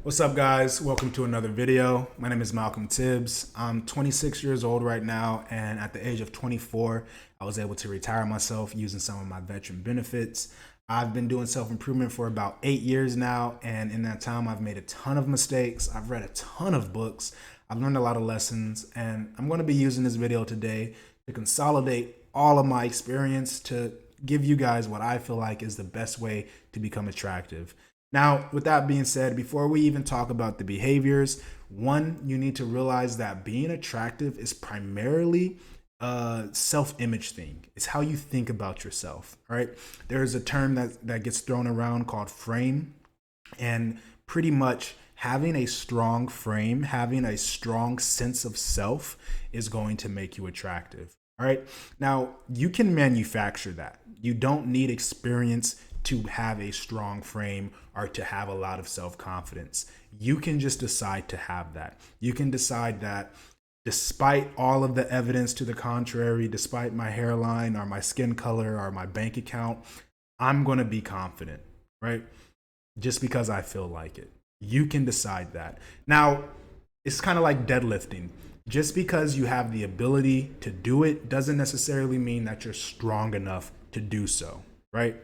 What's up, guys? Welcome to another video. My name is Malcolm Tibbs. I'm 26 years old right now, and at the age of 24, I was able to retire myself using some of my veteran benefits. I've been doing self-improvement for about 8 years now, and in that time, I've made a ton of mistakes. I've read a ton of books. I've learned a lot of lessons, and I'm going to be using this video today to consolidate all of my experience to give you guys what I feel like is the best way to become attractive. Now, with that being said, before we even talk about the behaviors, one, you need to realize that being attractive is primarily a self-image thing. It's how you think about yourself, all right? There's a term that gets thrown around called frame, and pretty much having a strong frame, having a strong sense of self is going to make you attractive. All right. Now, you can manufacture that. You don't need experience to have a strong frame or to have a lot of self-confidence. You can just decide to have that. You can decide that despite all of the evidence to the contrary, despite my hairline or my skin color or my bank account, I'm going to be confident, right? Just because I feel like it. You can decide that. Now, it's kind of like deadlifting. Just because you have the ability to do it doesn't necessarily mean that you're strong enough to do so, right?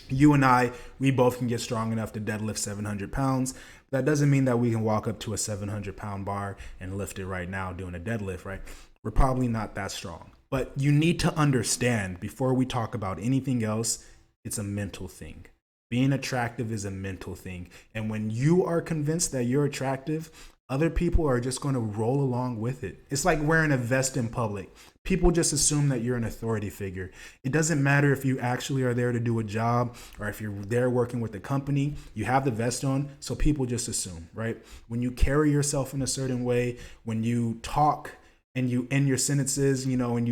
You and I, we both can get strong enough to deadlift 700 pounds. That doesn't mean that we can walk up to a 700-pound bar and lift it right now doing a deadlift, right? We're probably not that strong. But you need to understand before we talk about anything else, it's a mental thing. Being attractive is a mental thing. And when you are convinced that you're attractive, other people are just going to roll along with it. It's like wearing a vest in public. People just assume that you're an authority figure. It doesn't matter if you actually are there to do a job or if you're there working with the company, you have the vest on, so people just assume, right? When you carry yourself in a certain way, when you talk and you end your sentences, and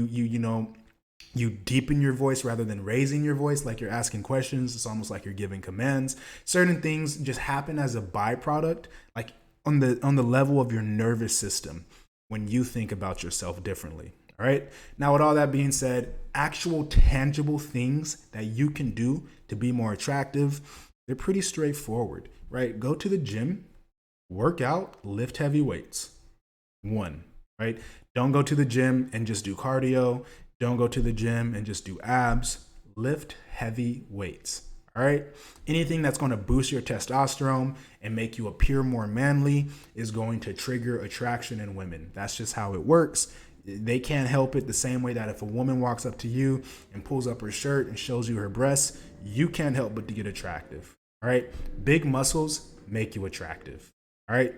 you deepen your voice rather than raising your voice, like you're asking questions, it's almost like you're giving commands. Certain things just happen as a byproduct, like on the level of your nervous system when you think about yourself differently. All right. Now, with all that being said, actual tangible things that you can do to be more attractive, they're pretty straightforward, right? Go to the gym, work out, lift heavy weights. One, right? Don't go to the gym and just do cardio. Don't go to the gym and just do abs. Lift heavy weights. All right. Anything that's going to boost your testosterone and make you appear more manly is going to trigger attraction in women. That's just how it works. They can't help it, the same way that if a woman walks up to you and pulls up her shirt and shows you her breasts, you can't help but to get attractive. All right. Big muscles make you attractive. All right.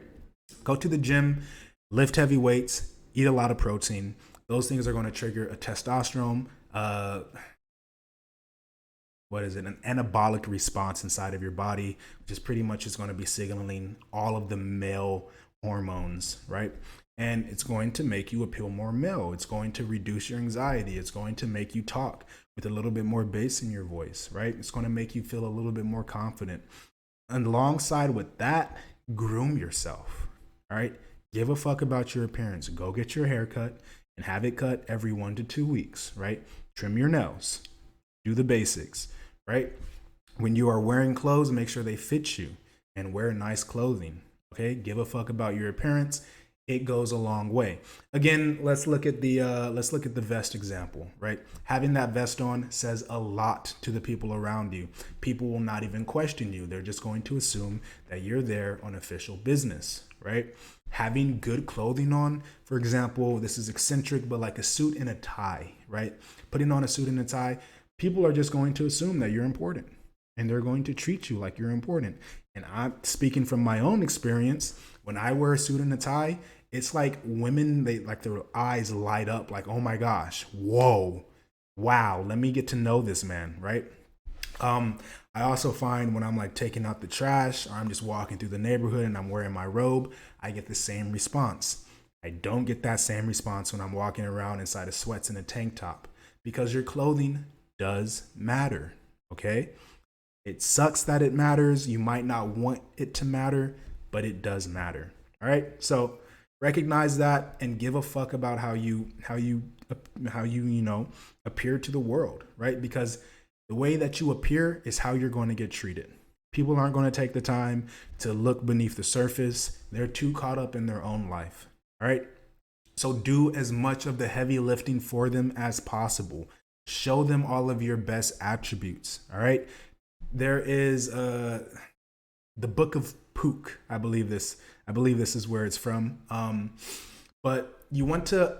Go to the gym, lift heavy weights, eat a lot of protein. Those things are going to trigger a testosterone, an anabolic response inside of your body, which is pretty much is going to be signaling all of the male hormones, right? And it's going to make you appeal more male. It's going to reduce your anxiety. It's going to make you talk with a little bit more bass in your voice, right? It's going to make you feel a little bit more confident. And alongside with that, groom yourself, all right? Give a fuck about your appearance. Go get your hair cut and have it cut every 1 to 2 weeks, right? Trim your nails. Do the basics, right? When you are wearing clothes, make sure they fit you and wear nice clothing, okay? Give a fuck about your appearance. It goes a long way. Again, let's look at the vest example, right? Having that vest on says a lot to the people around you. People will not even question you. They're just going to assume that you're there on official business, right? Having good clothing on, for example, this is eccentric, but like a suit and a tie, right? Putting on a suit and a tie, people are just going to assume that you're important and they're going to treat you like you're important. And I'm speaking from my own experience. When I wear a suit and a tie, it's like women, they like their eyes light up like, oh my gosh, whoa, wow, let me get to know this man, right? I also find when I'm like taking out the trash or I'm just walking through the neighborhood and I'm wearing my robe, I get the same response. I don't get that same response when I'm walking around inside of sweats and a tank top, because your clothing does matter, okay? It sucks that it matters. You might not want it to matter, but it does matter. All right. So recognize that and give a fuck about how you appear to the world, right? Because the way that you appear is how you're going to get treated. People aren't going to take the time to look beneath the surface. They're too caught up in their own life. All right. So do as much of the heavy lifting for them as possible. Show them all of your best attributes. All right. There is the Book of Pook. I believe this is where it's from. But you want to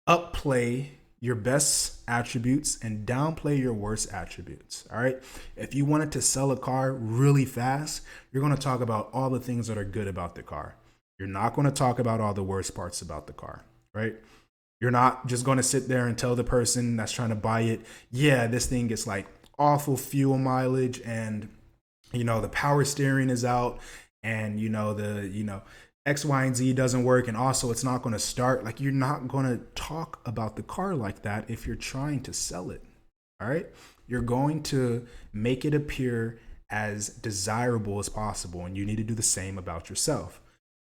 upplay your best attributes and downplay your worst attributes. All right. If you wanted to sell a car really fast, you're going to talk about all the things that are good about the car. You're not going to talk about all the worst parts about the car, right? You're not just going to sit there and tell the person that's trying to buy it, yeah, this thing gets like awful fuel mileage, and the power steering is out, and the X, Y, and Z doesn't work, and also it's not going to start. Like, you're not going to talk about the car like that if you're trying to sell it. All right. You're going to make it appear as desirable as possible, and you need to do the same about yourself.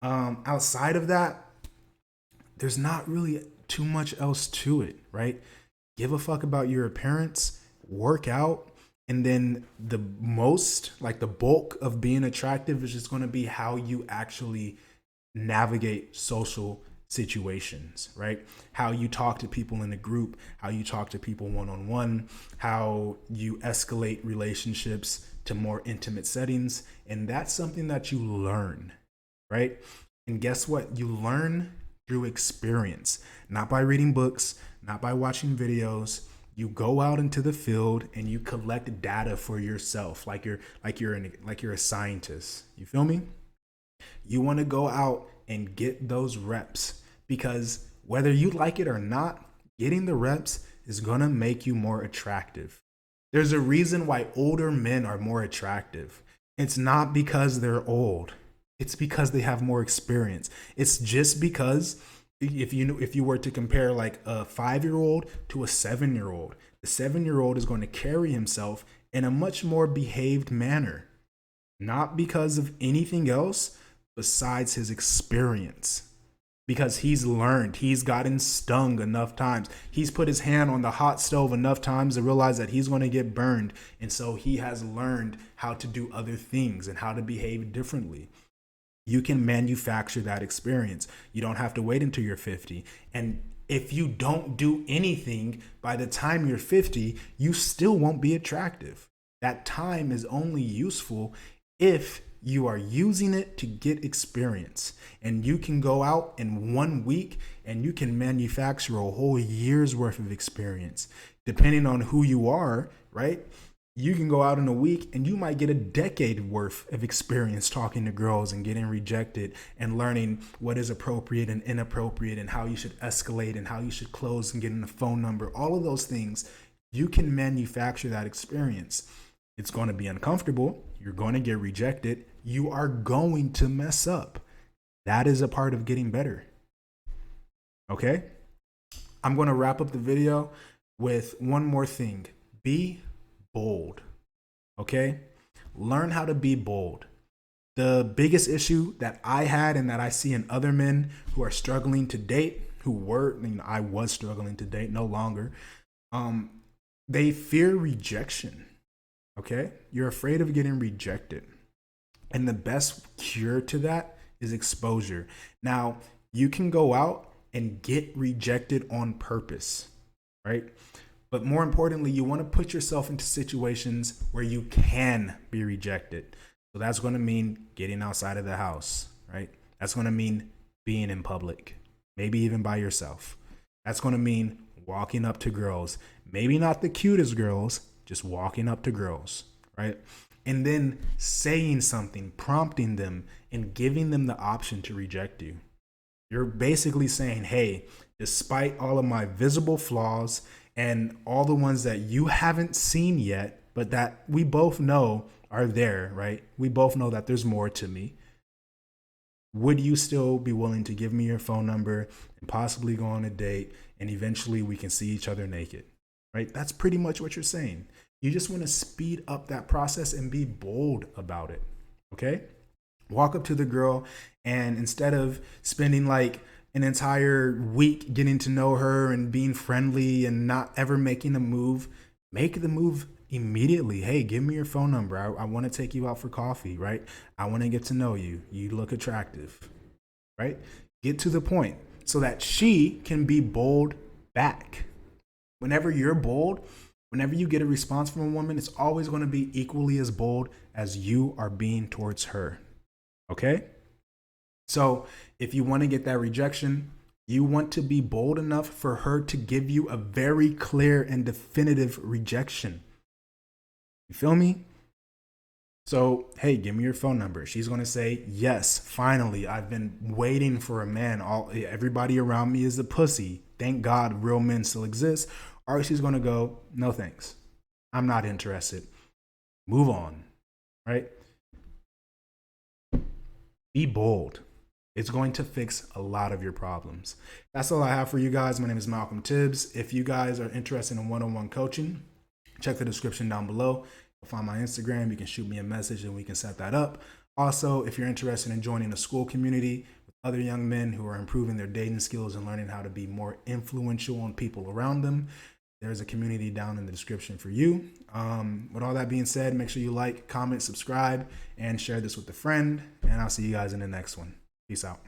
Outside of that, there's not really too much else to it, right? Give a fuck about your appearance, work out, and then the bulk of being attractive is just going to be how you actually navigate social situations, right? How you talk to people in a group, how you talk to people one-on-one, how you escalate relationships to more intimate settings. And that's something that you learn, right? And guess what? You learn through experience, not by reading books, not by watching videos. You go out into the field and you collect data for yourself, like you're a scientist. You feel me? You want to go out and get those reps, because whether you like it or not, getting the reps is going to make you more attractive. There's a reason why older men are more attractive. It's not because they're old. It's because they have more experience. It's just because if you were to compare like a 5-year-old to a 7-year-old, the 7-year-old is going to carry himself in a much more behaved manner, not because of anything else besides his experience. Because he's learned, he's gotten stung enough times. He's put his hand on the hot stove enough times to realize that he's going to get burned. And so he has learned how to do other things and how to behave differently. You can manufacture that experience. You don't have to wait until you're 50. And if you don't do anything by the time you're 50, you still won't be attractive. That time is only useful if you are using it to get experience. And you can go out in 1 week and you can manufacture a whole year's worth of experience. Depending on who you are, right? You can go out in a week and you might get a decade worth of experience talking to girls and getting rejected and learning what is appropriate and inappropriate and how you should escalate and how you should close and getting a phone number. All of those things, you can manufacture that experience. It's going to be uncomfortable. You're going to get rejected. You are going to mess up. That is a part of getting better. Okay? I'm going to wrap up the video with one more thing. Be bold. Okay? Learn how to be bold. The biggest issue that I had and that I see in other men who are struggling to date, I was struggling to date, no longer. They fear rejection. Okay? You're afraid of getting rejected. And the best cure to that is exposure. Now, you can go out and get rejected on purpose, right? But more importantly, you want to put yourself into situations where you can be rejected. So that's going to mean getting outside of the house, right? That's going to mean being in public, maybe even by yourself. That's going to mean walking up to girls, maybe not the cutest girls, just walking up to girls, right? And then saying something, prompting them, and giving them the option to reject you. You're basically saying, hey, despite all of my visible flaws and all the ones that you haven't seen yet, but that we both know are there, right? We both know that there's more to me. Would you still be willing to give me your phone number and possibly go on a date, and eventually we can see each other naked, right? That's pretty much what you're saying. You just want to speed up that process and be bold about it, okay? Walk up to the girl, and instead of spending like an entire week getting to know her and being friendly and not ever making a move, make the move immediately, hey, give me your phone number. I want to take you out for coffee, right? I want to get to know you. You look attractive, right? Get to the point so that she can be bold back. Whenever you're bold, whenever you get a response from a woman, it's always going to be equally as bold as you are being towards her. Okay? So if you want to get that rejection, you want to be bold enough for her to give you a very clear and definitive rejection. You feel me? So, hey, give me your phone number. She's going to say, yes, finally, I've been waiting for a man. Everybody around me is a pussy. Thank God real men still exist. Or she's going to go, no thanks. I'm not interested. Move on, right? Be bold. It's going to fix a lot of your problems. That's all I have for you guys. My name is Malcolm Tibbs. If you guys are interested in one-on-one coaching, check the description down below. You'll find my Instagram. You can shoot me a message and we can set that up. Also, if you're interested in joining a school community with other young men who are improving their dating skills and learning how to be more influential on people around them, there's a community down in the description for you. With all that being said, make sure you like, comment, subscribe, and share this with a friend. And I'll see you guys in the next one. Peace out.